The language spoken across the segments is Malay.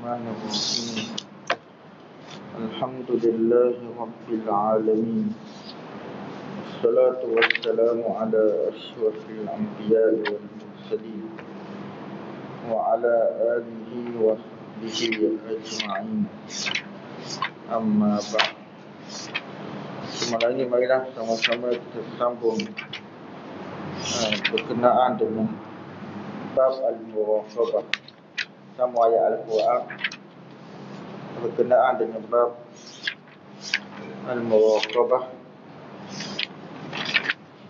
Bismillahirrahmanirrahim. Alhamdulillahi Rabbil Alamin. Assalatu wassalamu ala asyrafil anbiya'i wal mursalin wa ala alihi wa sahbihi ajma'in. Amma ba'd. Semalam ini marilah sama-sama kita sambung berkenaan dengan bab al-muraqabah. Sama ayat Al-Quran berkenaan dengan bab al-muraqabah.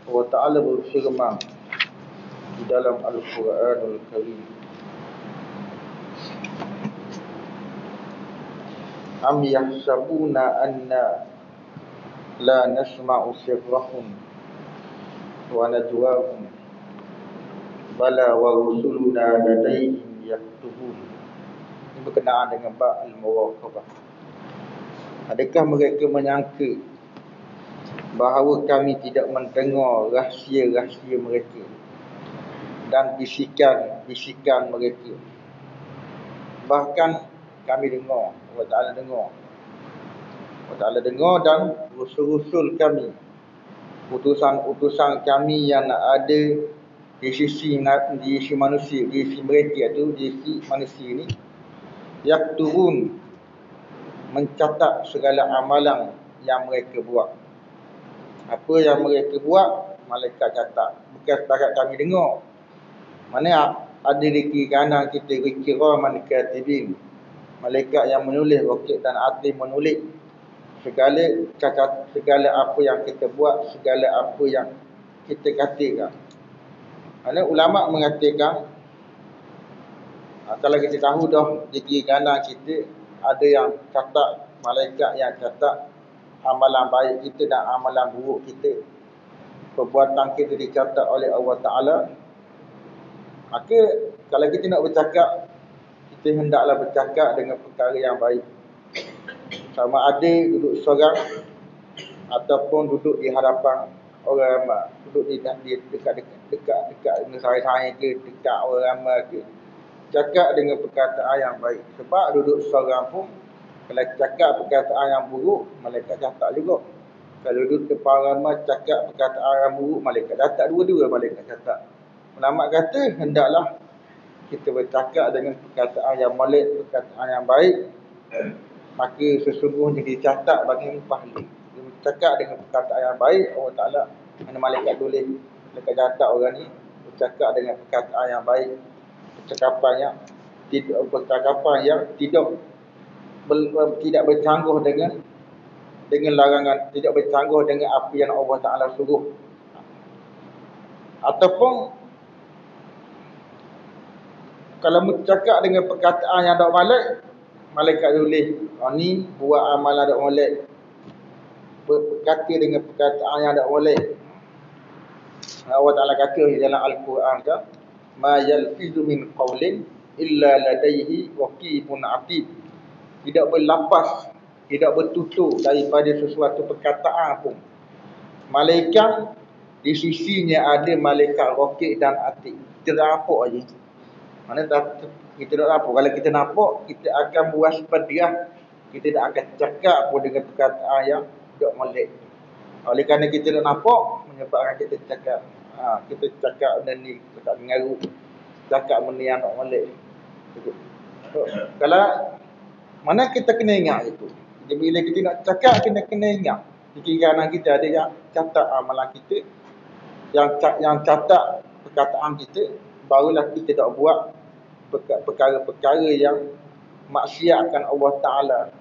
Allah Ta'ala berfirman di dalam Al-Quranul Karim, Am yahsabuna anna la nasma'u sirrahum wa najwahum bala wa rusuluna ladayhim yaktubun. Ini berkenaan dengan bab al-muraqabah. Adakah mereka menyangka bahawa kami tidak mendengar rahsia-rahsia mereka dan bisikan-bisikan mereka? Bahkan kami dengar, Allah Ta'ala dengar. Allah Ta'ala dengar, dan rusul-rusul kami, utusan-utusan kami yang ada di sisi manusia, di sisi mereka itu, di sisi manusia ini, yaktubun, mencatat segala amalan yang mereka buat. Apa yang mereka buat, malaikat catat. Bukan setakat kami dengar. Mana ada di kiri kanan kita kiraman katibin, malaikat yang menulis, raqib dan atid menulis segala apa yang kita buat, segala apa yang kita katakan. Ada ulama mengatakan, kalau kita tahu dah di kiri kanan kita ada yang catat, malaikat yang catat amalan baik kita dan amalan buruk kita, perbuatan kita dicatat oleh Allah Ta'ala. Maka kalau kita nak bercakap, kita hendaklah bercakap dengan perkara yang baik. Sama ada duduk seorang ataupun duduk di hadapan orang ramai, duduk di dekat dengan saya ke, dekat orang ramai ke, cakap dengan perkataan yang baik. Sebab duduk seorang pun, kalau cakap perkataan yang buruk, malaikat catat juga. Kalau duduk depan ramai cakap perkataan yang buruk, malaikat catat, dua-dua malaikat catat. Ulama kata hendaklah kita bercakap dengan perkataan yang molek, perkataan yang baik, maka sesungguhnya dicatat bagi pahala. Dia bercakap dengan perkataan yang baik, Allah Ta'ala, mana malaikat tulis, malaikat catat orang ni bercakap dengan perkataan yang baik, percakapan yang tidak bercangguh dengan larangan, tidak bercangguh dengan apa yang Allah Ta'ala suruh. Ataupun kalau bercakap dengan perkataan yang tak molek, malaikat tulis, ni buat amalan tak molek, berkata dengan perkataan yang tak molek. Allah Ta'ala kata di dalam Al-Quran kan, ma yalfizu min qawlin illa ladaihi raqibun atid. Tidak berlapas, tidak bertutur daripada sesuatu perkataan pun, malaikat di sisinya ada malaikat raqib dan atid. Kita nampak aja. Mana kita tak nampak. Kalau kita nampak, kita akan berwaspadiyah. Kita tak akan cakap pun dengan perkataan yang tak molek. Oleh kerana kita tak nampak, menyebabkan kita cakap. Kita cakap benda ni, cakap mengaruh, cakap benda yang tak molek. Kalau mana kita kena ingat itu. Jadi bila kita nak cakap, kena ingat. Di kiri kanan kita ada yang catat amalan kita, yang catat perkataan kita, barulah kita tak buat perkara-perkara yang maksiatkan Allah Ta'ala,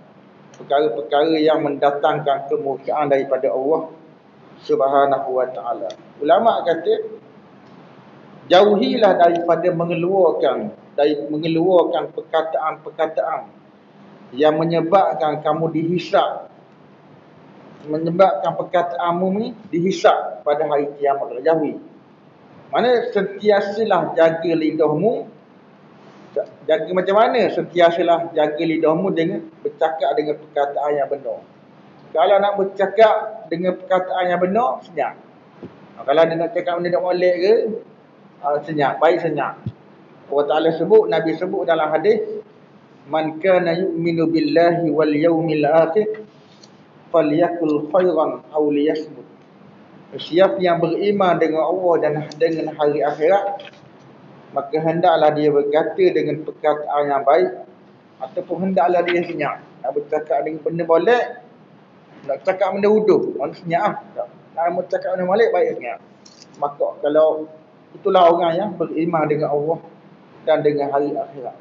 perkara-perkara yang mendatangkan kemurkaan daripada Allah Subhanahu wa Ta'ala. Ulama kata, jauhilah daripada mengeluarkan perkataan-perkataan yang menyebabkan kamu dihisap, menyebabkan perkataanmu ni dihisap pada hari kiamat. Jauhi. Mana sentiasalah jaga lidahmu. Jaga macam mana? Sentiasalah jaga lidahmu dengan bercakap dengan perkataan yang benar. Kalau nak bercakap dengan perkataan yang benar, senyap. Kalau dia nak cakap benda tak molek ke, senyap, baik senyap. Allah Ta'ala sebut, Nabi sebut dalam hadis, Man kana yu'minu billahi wal yawmil akhir falyakul khairan aw liyasmut. Siapa yang beriman dengan Allah dan dengan hari akhirat, maka hendaklah dia berkata dengan perkataan yang baik, ataupun hendaklah dia senyap. Nak bercakap dengan benda boleh, nak cakap benda huduh, orang senyap lah. Nak bercakap benda balik, baik senyap. Maka kalau itulah orang yang beriman dengan Allah dan dengan hari akhirat.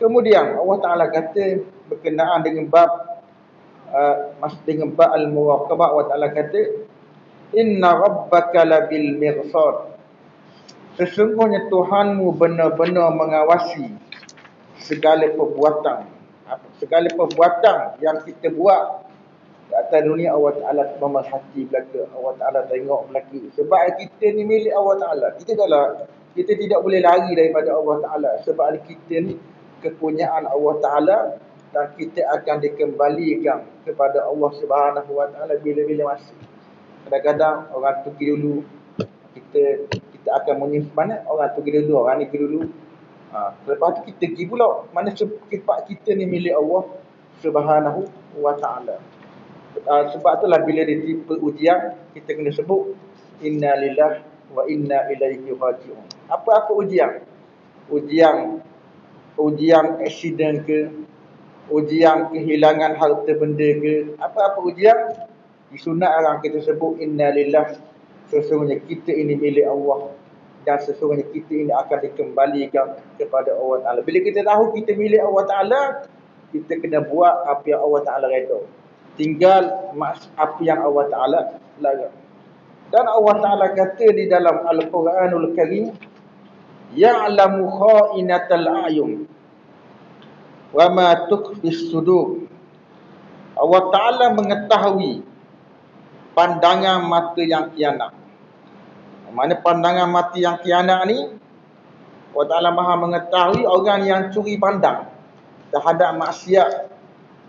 Kemudian Allah Ta'ala kata berkenaan dengan bab al-muraqabah, Allah Ta'ala kata inna rabbaka labil mirsad. Sesungguhnya Tuhanmu benar-benar mengawasi segala perbuatan. Segala perbuatan yang kita buat di atas dunia, Allah Ta'ala memerhati belaka. Allah Ta'ala tengok belaka. Sebab kita ni milik Allah Ta'ala. Kita tidak boleh lari daripada Allah Ta'ala. Sebab kita ni kepunyaan Allah Ta'ala, dan kita akan dikembalikan kepada Allah Subhanahu Wa Ta'ala bila-bila masa. Kadang-kadang orang tu pergi dulu, kita akan menyimpan, orang tu pergi dulu, orang ni pergi dulu. Lepas tu kita pergi pula. Mana sebab kita ni milik Allah Subhanahu Wa Ta'ala. Sebab itulah bila ditimpa ujian, kita kena sebut inna lillahi wa inna ilaihi raji'un. Apa-apa ujian? Ujian aksiden ke, ujian kehilangan harta benda ke, apa-apa ujian, disunat orang kita sebut inna lillahi, sesungguhnya kita ini milik Allah, dan sesungguhnya kita ini akan dikembalikan kepada Allah Ta'ala. Bila kita tahu kita milik Allah Ta'ala, kita kena buat apa yang Allah Ta'ala redha. Tinggal apa yang Allah Ta'ala larang. Dan Allah Ta'ala kata di dalam Al-Quranul Karim, ya'lamu kha'inatal a'yun wa ma tukhfis sudur. Allah Ta'ala mengetahui pandangan mata yang khianat. Mana pandangan mata yang khianat ni, Allah Ta'ala Maha mengetahui orang yang curi pandang terhadap maksiat,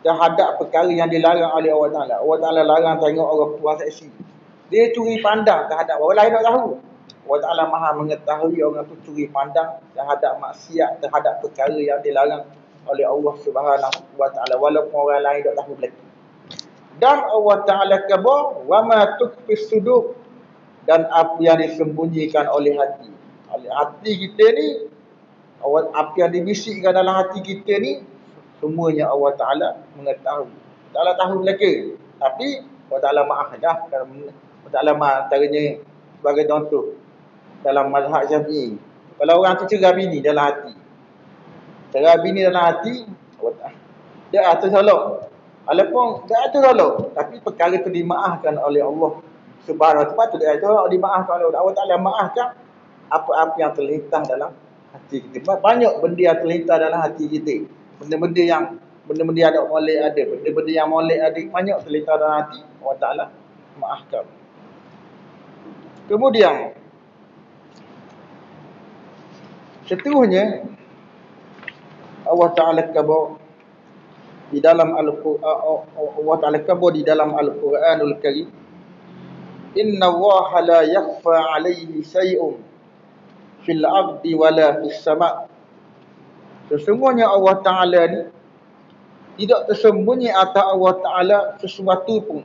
terhadap perkara yang dilarang oleh Allah Ta'ala. Allah Ta'ala larang tengok orang puas seksi, dia curi pandang terhadap orang lain, tak tahu. Allah Ta'ala Maha mengetahui orang tu curi pandang terhadap maksiat, terhadap perkara yang dilarang oleh Allah Subhanahu Wa Ta'ala, walaupun orang lain tak tahu belaka. Dan Allah Ta'ala kata wa ma tukhfis sudur, dan apa yang disembunyikan oleh hati. Oleh hati kita ni, apa yang dibisikkan dalam hati kita ni, semuanya Allah Ta'ala mengetahui. Allah Ta'ala tahu belaka. Tapi Allah Ta'ala maaf dah. Allah Ta'ala maaf, antaranya sebagai contoh dalam mazhab Syafi'i, kalau orang tu cerai bini dalam hati, cerai bini dalam hati, dia atas salah, walaupun dia atas salah, tapi perkara tu dimaafkan oleh Allah Subhanahu Wa Ta'ala. Dia dimaafkan oleh Allah Ta'ala, maafkan apa-apa yang terlintas dalam hati kita. Banyak benda yang terlintas dalam hati kita, benda-benda yang ada molek ada, benda-benda yang molek ada, banyak terlintas dalam hati. Allah Ta'ala maafkan. Kemudian seterusnya Allah Ta'ala khabar di dalam Allah Ta'ala khabar di dalam Al-Quranul Karim, inna Allaha la yakhfa 'alaihi syai'un fil ardi wala fis sama'. Sesungguhnya Allah Ta'ala ni tidak tersembunyi atas Allah Ta'ala sesuatu pun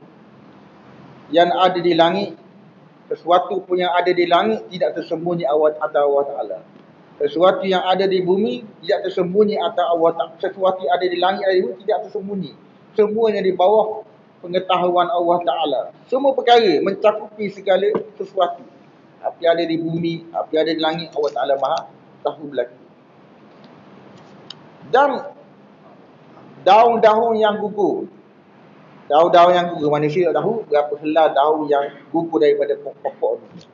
yang ada di langit. Sesuatu pun yang ada di langit tidak tersembunyi atas Allah Ta'ala. Sesuatu yang ada di bumi tidak tersembunyi atas Allah Ta'ala. Sesuatu yang ada di langit ada di bumi tidak tersembunyi. Semuanya di bawah pengetahuan Allah Ta'ala. Semua perkara mencakupi segala sesuatu. Apa yang ada di bumi, apa yang ada di langit, Allah Ta'ala Maha tahu belaka. Dan daun-daun yang gugur, daun-daun yang gugur, manusia tak tahu berapa helai daun yang gugur daripada pokok itu.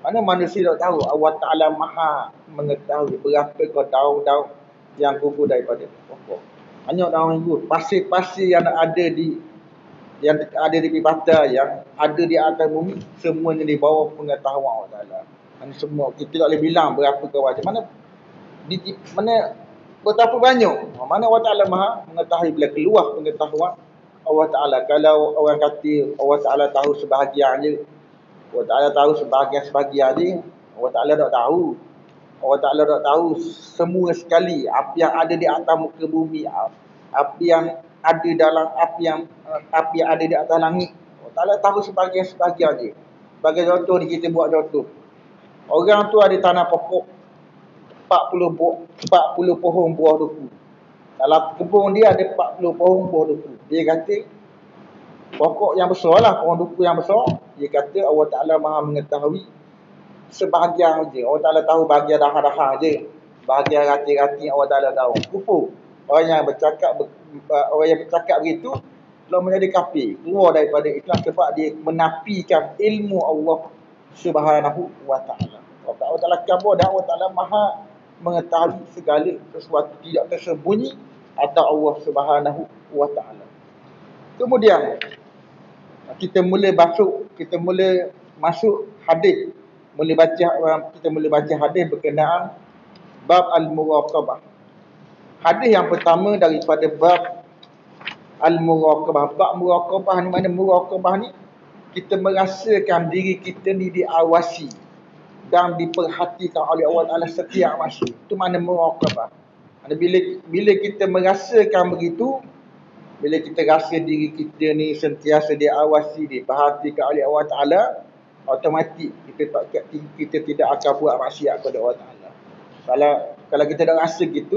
Mana manusia tak tahu, Allah Ta'ala Maha mengetahui berapa daun-daun yang gugur daripada pokok. Banyak daun yang gugur, pasir-pasir yang ada di pantai, yang ada di atas bumi, semuanya di bawah pengetahuan Allah Ta'ala. Mana semua, kita tak boleh bilang berapa kawasan, mana betapa banyak. Mana Allah Ta'ala Maha mengetahui bila keluar pengetahuan Allah Ta'ala. Kalau orang kata Allah Ta'ala tahu sebahagian je, Allah Ta'ala tahu sebahagian je, Allah Ta'ala tak tahu. Allah Ta'ala dah tahu semua sekali apa yang ada di atas muka bumi, apa yang ada dalam apa yang ada di atas langit. Allah Ta'ala tahu sebahagian-sebahagian je. Sebagai contoh ni, kita buat contoh. Orang tu ada tanah pokok 40 pohon buah duku. Dalam kebun dia ada 40 pohon buah duku. Dia kata pokok yang besar lah, pohon duku yang besar. Dia kata Allah Ta'ala Maha mengetahui sebahagian je. Allah Ta'ala tahu bahagian dahar-dahar je. Bahagian rati-rati Allah Ta'ala tahu. Kufur. Orang yang bercakap begitu telah menjadi kafir, keluar daripada Islam sebab dia menafikan ilmu Allah Subhanahu wa Ta'ala. Allah Ta'ala kabur dan Allah Ta'ala Maha mengetahui segala sesuatu, tidak tersembunyi atas Allah Subhanahu wa Ta'ala. Kemudian kita mula masuk hadis. Kita mula baca hadis berkenaan bab al-muraqabah. Hadis yang pertama daripada bab al-muraqabah. Bab muraqabah ni, mana muraqabah ni? Kita merasakan diri kita ni diawasi dan diperhatikan oleh Allah Ta'ala setiap masa. Itu mana muraqabah. Bila kita merasakan begitu, bila kita rasa diri kita ni sentiasa diawasi, diperhatikan oleh Allah Ta'ala, automatik kita tidak akan buat maksiat kepada Allah Ta'ala. Kalau kita dah rasa gitu,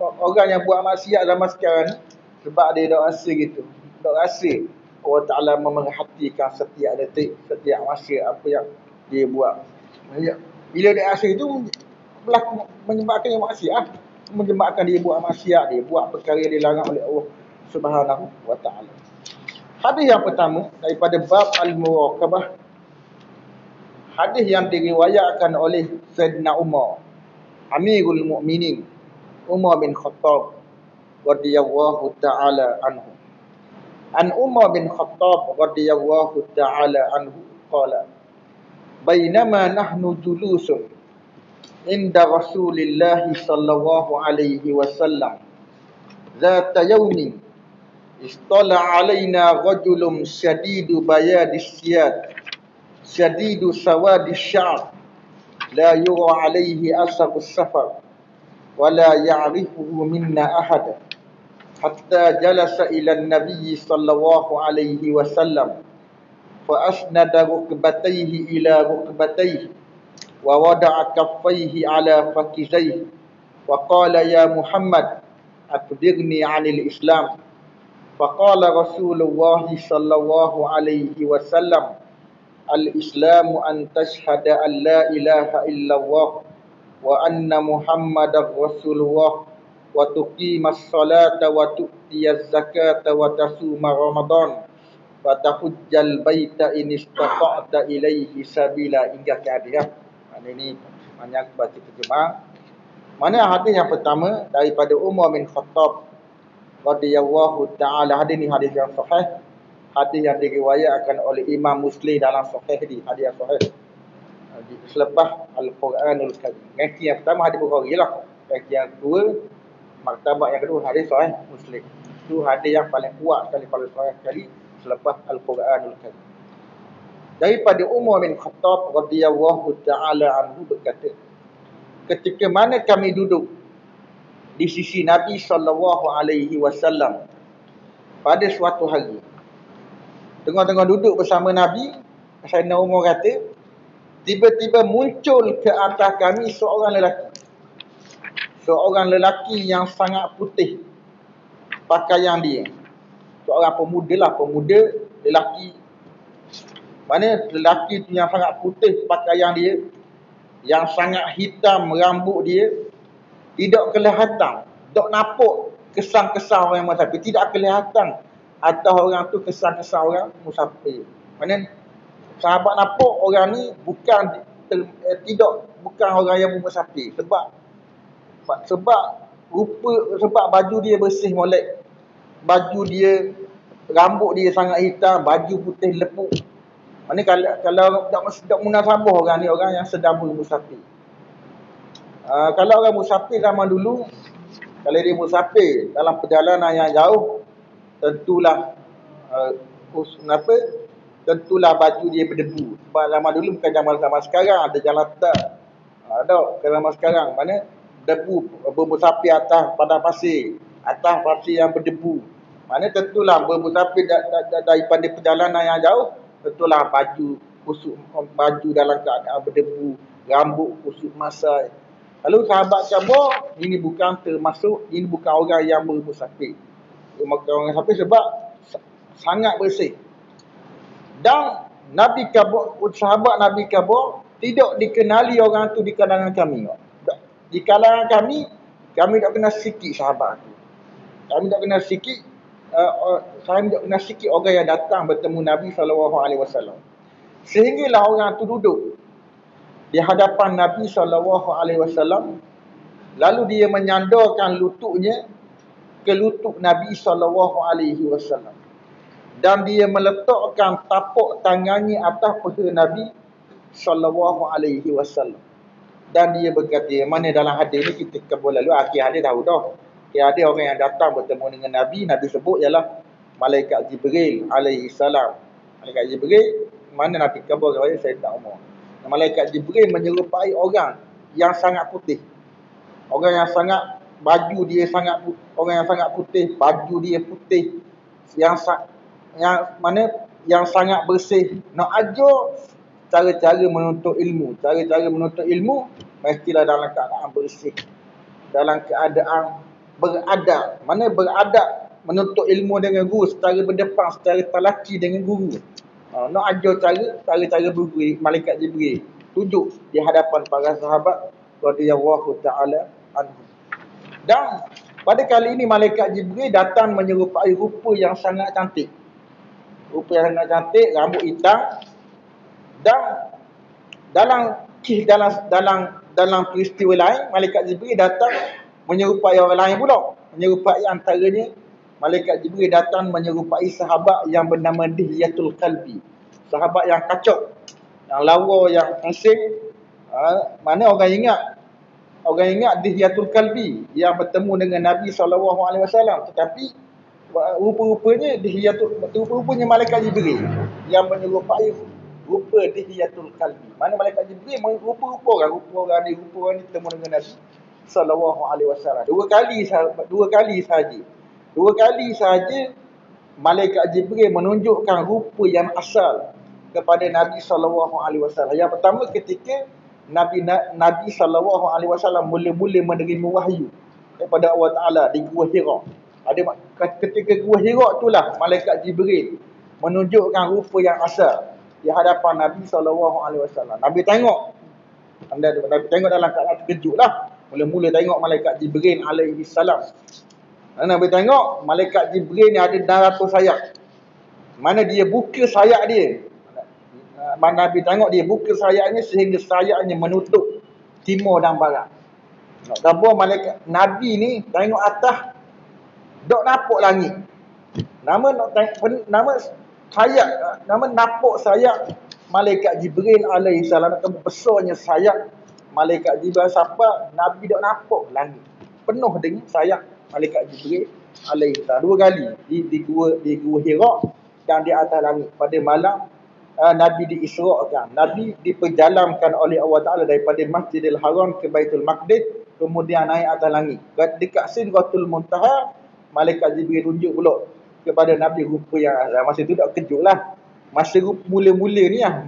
orang yang buat maksiat zaman sekarang ni, sebab dia dah rasa gitu, dah rasa Allah Ta'ala memerhatikan setiap detik, setiap masa apa yang dia buat. Bila dia rasa itu, menyebabkan dia maksiat, menyebabkan dia buat maksiat, dia buat perkara yang dilarang oleh Allah Subhanahu wa Ta'ala. Hadis yang pertama daripada bab al-muraqabah, hadis yang diriwayatkan oleh Sayyidina Umar, Amirul Mukminin, Umar bin Khattab radhiyallahu ta'ala anhu. An Umar bin Khattab radhiyallahu ta'ala anhu qala, bainama nahnu julusun inda Rasulillah sallallahu alaihi wasallam zata yawmin istala alaina rajulun syadidu bayadis siyad syadidu sawadis sya'b la yura alaihi asarus safar wala ya'rifuhu minna ahad hatta jalasa ila an-nabiy sallallahu alaihi wasallam fa asnada rukbatayhi ila rukbatayhi wa wada'a kaffayhi ala fakizayhi wa qala ya Muhammad akbirni 'anil Islam. Faqala Rasulullah sallallahu alaihi wasallam, al-Islamu an tashhada an la ilaha illallah wa anna Muhammadar Rasulullah wa tuqimas salata wa tu'tiyaz zakata wa tasuma Ramadan wa tahujjal baita in istata'ta ilaihi sabila, hingga ke hadis. Ini banyak baca terjemah. Mana hadis yang pertama daripada Umar bin Khattab radhiyallahu ta'ala. Hadis ni hadis yang sahih, hadis yang diriwayatkan oleh Imam Muslim dalam sahih di hadis yang sahih selepas Al-Quranul Karim. Ranking yang pertama hadis Bukhari lah. Ranking yang kedua, martabat yang kedua hadis sahih Muslim. Itu hadis yang paling kuat sekali, paling sahih sekali selepas Al-Quranul Karim. Daripada Umar bin Khattab radhiyallahu ta'ala anhu berkata, ketika mana kami duduk di sisi Nabi sallallahu alaihi wasallam pada suatu hari, tengah-tengah duduk bersama Nabi, Sayyidina Umar kata, tiba-tiba muncul ke atas kami seorang lelaki yang sangat putih pakaian dia. Seorang pemuda lelaki. Mana lelaki tu yang sangat putih pakaian dia, yang sangat hitam rambut dia, tidak kelihatan, tak nampak kesan-kesan orang musafir, tidak kelihatan atas orang tu kesan-kesan orang musafir. Mana sahabat nampak orang ni bukan orang yang musafir, sebab baju dia bersih molek, baju dia, rambut dia sangat hitam, baju putih lepuk. Mana kalau tak munasabah orang ni orang yang sedang bermusafir. Kalau orang musafir zaman dulu, kalau dia musafir dalam perjalanan yang jauh, tentulah tentulah baju dia berdebu. Sebab zaman dulu bukan zaman sekarang, ada jalan tak, Ada kerana sekarang mana debu bermusafir atas padang pasir, atas pasir yang berdebu. Mana tentulah bermusafir daripada perjalanan yang jauh, tentulah baju kusut, baju dalam keadaan berdebu, rambut kusut masai. Lalu sahabat kata, ini bukan termasuk, ini bukan orang yang bermusafir. Bukan orang musafir sebab sangat bersih. Dan Nabi kata, sahabat Nabi kata, tidak dikenali orang tu di kalangan kami. Di kalangan kami tak kenal sikit sahabat tu. Kami tak kenal sikit, kami tak kenal sikit orang yang datang bertemu Nabi SAW. Sehinggalah orang tu duduk di hadapan Nabi SAW. Lalu dia menyandarkan lututnya ke lutut Nabi SAW. Dan dia meletakkan tapak tangannya atas peha Nabi SAW. Dan dia berkata, mana dalam hadis ni kita kebal lalu, akhir hadis tahu dah. Ada orang yang datang bertemu dengan Nabi, Nabi sebut ialah Malaikat Jibril alaihi salam. Malaikat Jibril, mana Nabi kebal kepada Sayyidina Umar. Malaikat Jibril menyerupai orang yang sangat putih. Orang yang sangat, baju dia sangat, orang yang sangat putih, baju dia putih. Yang sangat bersih. Nak ajar cara-cara menuntut ilmu. Cara-cara menuntut ilmu mestilah dalam keadaan bersih. Dalam keadaan beradab. Mana beradab menuntut ilmu dengan guru secara berdepan, secara talaki dengan guru. Nak ajar cara-cara guru Malaikat Jibril. Tunjuk di hadapan para sahabat radhiyallahu ta'ala anhu. Dan pada kali ini Malaikat Jibril datang menyerupai rupa yang sangat cantik. Rupa yang sangat cantik, rambut hitam. Dan dalam peristiwa lain, Malaikat Jibril datang menyerupai orang lain pula. Menyerupai antaranya, Malaikat Jibril datang menyerupai sahabat yang bernama Dihyatul Qalbi. Sahabat yang kacau, yang lawa, yang asing. Mana orang ingat Dihyatul Qalbi yang bertemu dengan Nabi SAW. Tetapi rupa-rupanya Malaikat Jibril yang menyerupai rupa Dihyatul Qalbi. Mana Malaikat Jibril rupa-rupa orang ni bertemu dengan Nabi SAW. Dua kali sahaja Malaikat Jibril menunjukkan rupa yang asal kepada Nabi SAW. Yang pertama ketika Nabi SAW mula-mula menerima wahyu daripada Allah Ta'ala di Gua Hira. Ketika Gua Hira itulah Malaikat Jibril menunjukkan rupa yang asal di hadapan Nabi SAW. Nabi tengok dalam keadaan terkejut lah. Mula-mula tengok Malaikat Jibril alaihi salam. Nabi tengok Malaikat Jibril ni ada 600 sayap. Mana dia buka sayap dia. Nabi tengok dia buka sayapnya sehingga sayapnya menutup timur dan barat. Dabur malaikat Nabi ni tengok atas, dok nampak langit. Nama nampak sayap Malaikat Jibril alaihi salam. Besarnya sayap Malaikat Jibril sampai Nabi dok nampak langit. Penuh dengan sayap Malaikat Jibril alaihi salam. 2 kali di Gua Hira dan di atas langit pada malam Nabi diisrakan. Nabi diperjalankan oleh Allah Ta'ala daripada Masjidil Haram ke Baitul Maqdis, kemudian naik atas langit. Dekat Sidratul Muntaha, Malaikat Jibril tunjuk pula kepada Nabi rupa yang asal. Masa tu tak kejut lah. Masa mula-mula ni lah,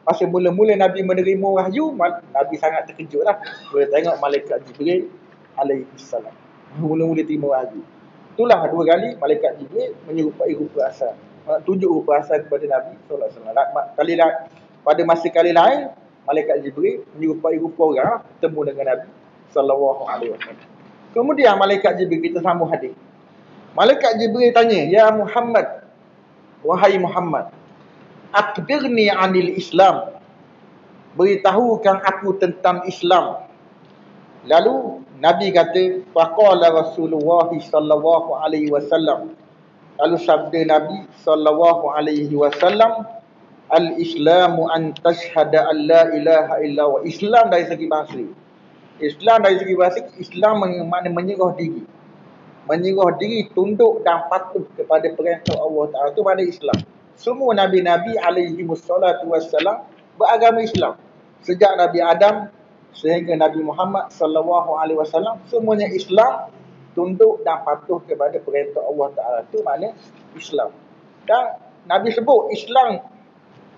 masa mula-mula Nabi menerima wahyu, Nabi sangat terkejut lah. Bila tengok Malaikat Jibril alaihi salam. Mula-mula terima wahyu. Itulah 2 kali Malaikat Jibril menyerupai rupa asal. Tunjuk rupa asal kepada Nabi SAW. Pada masa kali lain, Malaikat Jibril menyerupai rupa orang bertemu dengan Nabi SAW. Kemudian Malaikat Jibril, kita sambung hadis. Malaikat Jibril tanya, "Ya Muhammad, wahai Muhammad, akhbirni 'anil Islam." Beritahukan aku tentang Islam. Lalu Nabi kata, faqala Rasulullah sallallahu alaihi wasallam. Lalu sabda Nabi sallallahu alaihi wasallam, al-Islamu an tashhada an la ilaha illallah. Islam dari segi bahasa. Islam menyerah diri. Menyerah diri, tunduk dan patuh kepada perintah Allah Ta'ala. Itu mana Islam. Semua Nabi-Nabi alaihi wassalatu wassalam beragama Islam. Sejak Nabi Adam Sehingga Nabi Muhammad sallallahu alaihi wasallam semuanya Islam, tunduk dan patuh kepada perintah Allah Taala. Itu makna Islam. Dan Nabi sebut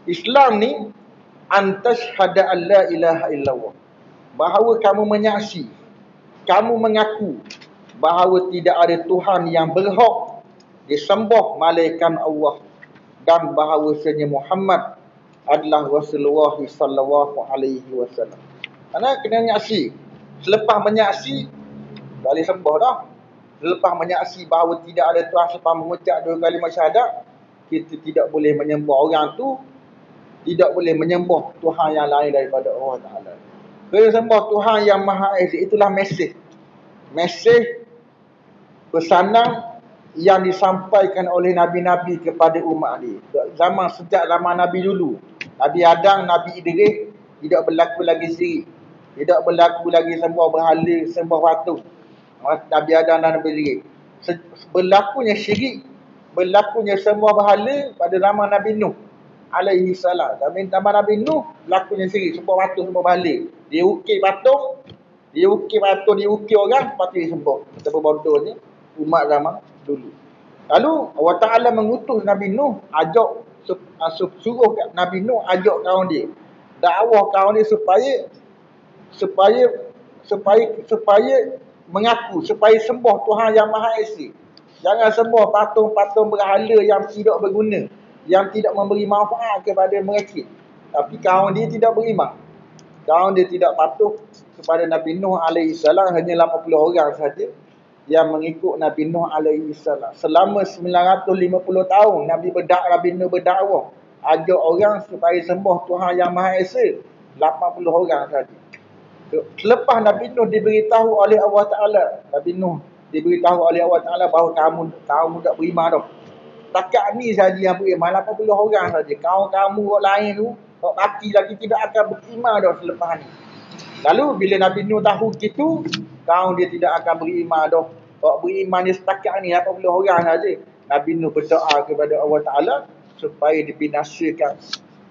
Islam ni antashhada an la ilaha illallah. Bahawa kamu menyaksi, kamu mengaku bahawa tidak ada Tuhan yang berhak disembah melainkan Allah, dan bahawasanya Muhammad adalah Rasulullah sallallahu alaihi wasallam. Karena kena menyaksi. Selepas menyaksi, tak boleh sembah dah. Selepas menyaksi bahawa tidak ada Tuhan selepas mengucap dua kalimah syahadat, kita tidak boleh menyembah orang tu, tidak boleh menyembah Tuhan yang lain daripada Allah Ta'ala. Kena sembah Tuhan yang Maha Esa. Itulah mesej pesanan yang disampaikan oleh Nabi-Nabi kepada umat ni. Sejak zaman Nabi dulu. Nabi Adam, Nabi Idris, tidak berlaku lagi syirik. Tidak berlaku lagi sembah berhala, sembah patung. Nabi Adam dan Nabi Idris. Berlakunya syirik, berlakunya sembah berhala pada zaman Nabi Nuh alaihi salam. Zaman Nabi Nuh berlakunya syirik, sembah patung, sembah berhala. Dia ukir patung, dia ukir orang, lepas tu dia sembah. Betapa bodohnya umat zaman dulu. Lalu Allah Ta'ala mengutus Nabi Nuh, suruh Nabi Nuh ajak kaum dia, dakwah kaum dia supaya mengaku, supaya sembah Tuhan yang Maha Esa. Jangan sembah patung-patung berhala yang tidak berguna, yang tidak memberi manfaat kepada mereka. Tapi kaum dia tidak beriman. Kaum dia tidak patuh kepada Nabi Nuh alaihi salam. Hanya 80 orang saja yang mengikut Nabi Nuh alaihi salam. Selama 950 tahun Nabi Nuh berdakwah, ajak orang supaya sembah Tuhan yang Maha Esa. 80 orang saja. Selepas Nabi Nuh diberitahu oleh Allah Ta'ala, Nabi Nuh diberitahu oleh Allah Ta'ala bahawa kamu tak beriman dah. Takat ni saja yang beriman, 80 orang saja. Kamu orang lain tu, orang mati lagi tidak akan beriman dah selepas ni. Lalu bila Nabi Nuh tahu gitu, kaum dia tidak akan beriman dah. Orang beriman ni setakat ni 80 orang saja. Nabi Nuh berdoa kepada Allah Ta'ala supaya dibinasakan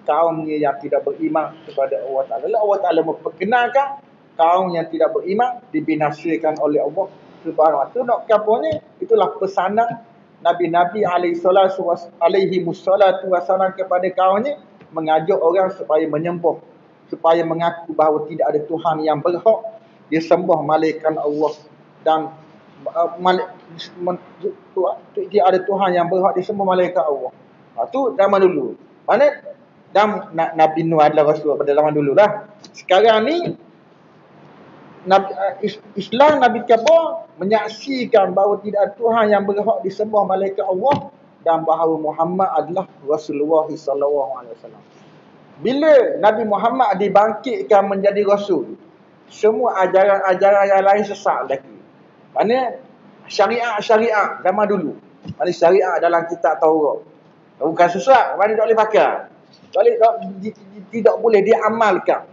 kaumnya yang tidak beriman kepada Allah Ta'ala. Lalu Allah Ta'ala memperkenalkan kaum yang tidak beriman dibinasakan oleh Allah Subhanahu Wa Ta'ala. Nak kampungnya, itulah pesanan Nabi-Nabi alaihi musallatu wassalam kepada kaumnya, mengajak orang supaya menyembah, supaya mengaku bahawa tidak ada Tuhan yang berhak disembah melainkan Allah, dan tidak ada Tuhan yang berhak disembah melainkan Allah. Itu zaman dulu. Mana Nabi Nuh adalah Rasul pada zaman dulu lah. Sekarang ni Islam Nabi Kabar menyaksikan bahawa tidak ada Tuhan yang berhak disembah malaikat Allah, dan bahawa Muhammad adalah Rasulullah sallallahu alaihi wasallam. Bila Nabi Muhammad dibangkitkan menjadi Rasul, semua ajaran-ajaran yang lain sesat lagi. Mana syariat zaman dulu, mana syariat dalam kitab Taurat, bukan sesat, mana tak boleh pakai, tidak boleh diamalkan.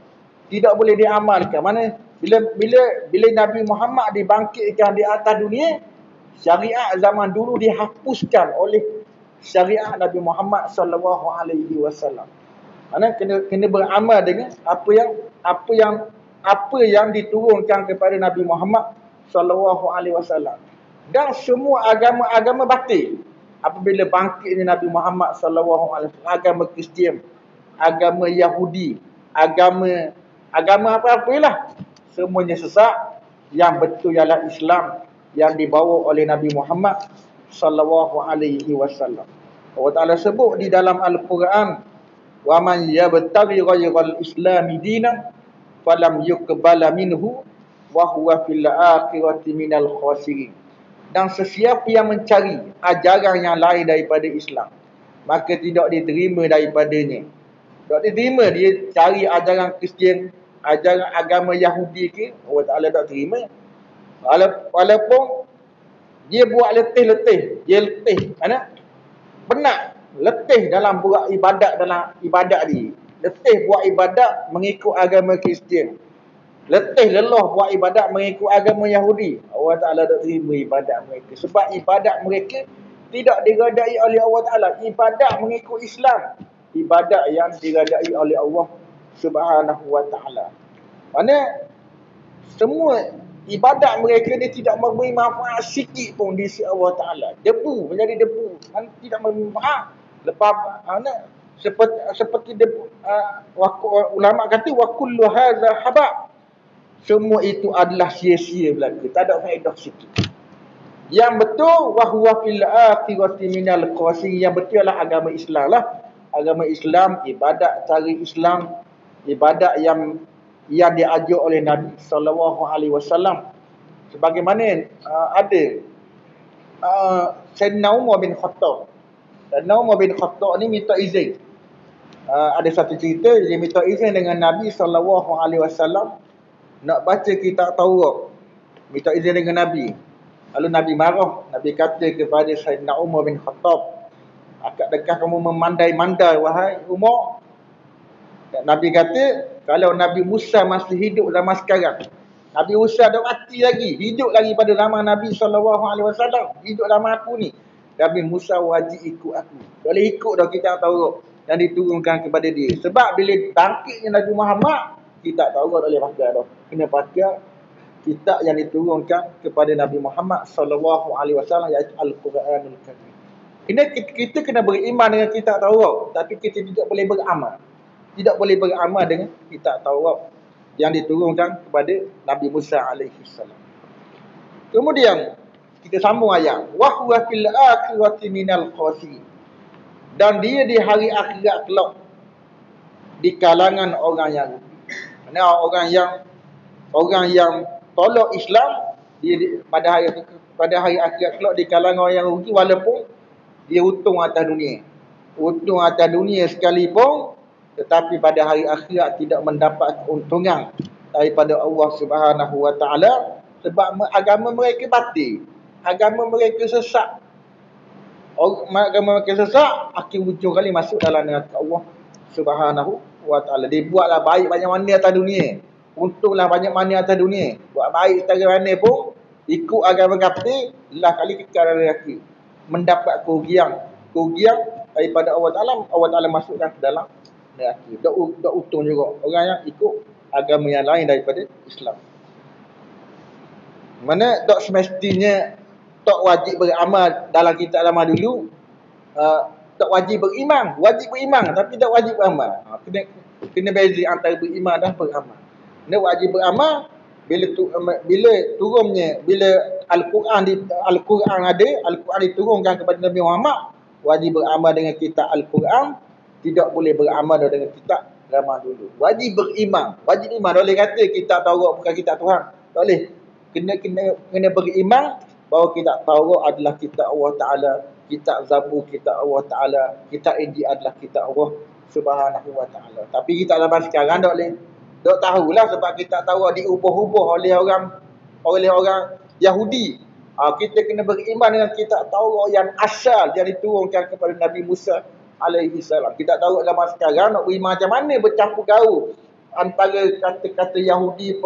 Tidak boleh diamalkan. Mana bila Nabi Muhammad dibangkitkan di atas dunia, syariat zaman dulu dihapuskan oleh syariat Nabi Muhammad sallallahu alaihi wasallam. Mana kena beramal dengan apa yang diturunkan kepada Nabi Muhammad sallallahu alaihi wasallam. Dan semua agama batil apabila bangkitnya Nabi Muhammad sallallahu alaihi wasallam. Agama Kristian, agama Yahudi, agama apa-apalah, semuanya sesat. Yang betul ialah Islam yang dibawa oleh Nabi Muhammad sallallahu alaihi wasallam. Allah Ta'ala sebut di dalam Al-Quran, wa man yabtaghi ghayral islami dinan falam yuqbala minhu wa huwa fil akhirati minal khasirin. Dan sesiapa yang mencari ajaran yang lain daripada Islam, maka tidak diterima daripadanya. Tak diterima. Dia cari ajaran Kristian, ajaran agama Yahudi ke, Allah Ta'ala tak terima. Walaupun dia buat letih, dia letih, penat, letih dalam buat ibadat, dia letih buat ibadat mengikut agama Kristian, lelah buat ibadat mengikut agama Yahudi. Allah Ta'ala tak terima ibadat mereka, sebab ibadat mereka tidak diredai oleh Allah Ta'ala. Ibadat mengikut Islam, ibadat yang diredai oleh Allah Subhanahu Wa Ta'ala. Mana Semua ibadat mereka dia tidak memberi manfaat sikit pun di sisi Allah Ta'ala. Debu, menjadi debu. Tidak memberi manfaat. Lepas, seperti debu, ulama kata, wa kullu hadza haba. Semua itu adalah sia-sia belaka. Tak ada faedah sikit. Yang betul, wa huwa fil akhirati minal khasirin. Yang betul adalah agama Islam lah. Agama Islam, ibadat cara Islam, ibadat yang diajar oleh Nabi SAW. Sebagaimana ada Sayyidina Umar bin Khattab. Sayyidina Umar bin Khattab ni minta izin. Ada satu cerita, dia minta izin dengan Nabi SAW nak baca kitab Taurat. Minta izin dengan Nabi. Lalu Nabi marah. Nabi kata kepada Sayyidina Umar bin Khattab, akak-dekah kamu memandai-mandai wahai Umar. Nabi kata, kalau Nabi Musa masih hidup zaman sekarang, Nabi Musa dah mati lagi, hidup lagi pada zaman Nabi SAW, hidup zaman aku ni, Nabi Musa wajib ikut aku. Boleh ikut dah kitab Taurat yang diturunkan kepada dia. Sebab bila bangkitnya Nabi Muhammad, kitab Taurat boleh pakai dah. Kena pakai kitab yang diturunkan kepada Nabi Muhammad SAW, iaitu Al-Quranul Karim. Kita kena beriman dengan kitab Taurat, tapi kita tidak boleh beramal. Tidak boleh beramal dengan kitab Taurat yang diturunkan kepada Nabi Musa AS. Kemudian kita sambung ayat, wa huwa fil akhirati minal khasirin. Dan dia di hari akhirat kelak di kalangan orang yang rugi. Maksudnya orang yang tolak Islam, dia pada hari akhirat kelak di kalangan orang yang rugi, walaupun dia untung atas dunia. Untung atas dunia sekalipun, tetapi pada hari akhirat tidak mendapat keuntungan daripada Allah Subhanahu Wa Taala, sebab agama mereka batil, agama mereka sesat. Agama mereka sesat, akhir ujung kali masuk dalam neraka Allah Subhanahu Wa Taala. Dia buatlah baik banyak mana atas dunia, untunglah banyak mana atas dunia, buat baik setara mana pun, ikut agama kafir, lah kali kekal neraka, mendapat kerugian daripada Allah Taala masukkan ke dalam neraka. Tak untung juga orang yang ikut agama yang lain daripada Islam. Mana tak semestinya tak wajib beramal dalam kitab lama dulu. Tak wajib beriman, wajib beriman tapi tak wajib beramal. Kena beza antara beriman dan beramal. Kena wajib beramal bila turunnya, bila Al-Quran ada, Al-Quran diturunkan kepada Nabi Muhammad, wajib beramal dengan kitab Al-Quran. Tidak boleh beramal dengan kitab zaman dulu. Wajib beriman. Wajib iman. Tak boleh kata kitab Taurat bukan kitab Tuhan. Tak boleh. Kena beriman bahawa kitab Taurat adalah kitab Allah Ta'ala. Kitab Zabur kitab Allah Ta'ala. Kitab Injil adalah kitab Allah Subhanahu Wa Ta'ala. Tapi kitab zaman sekarang tak boleh. Tak tahulah sebab kitab Taurat diubah-ubah oleh orang Yahudi. Kita kena beriman dengan kitab Taurat yang asal, yang diturunkan kepada Nabi Musa alaihissalam. Kita tahu zaman sekarang nak beriman macam mana, bercampur gaul antara kata-kata Yahudi,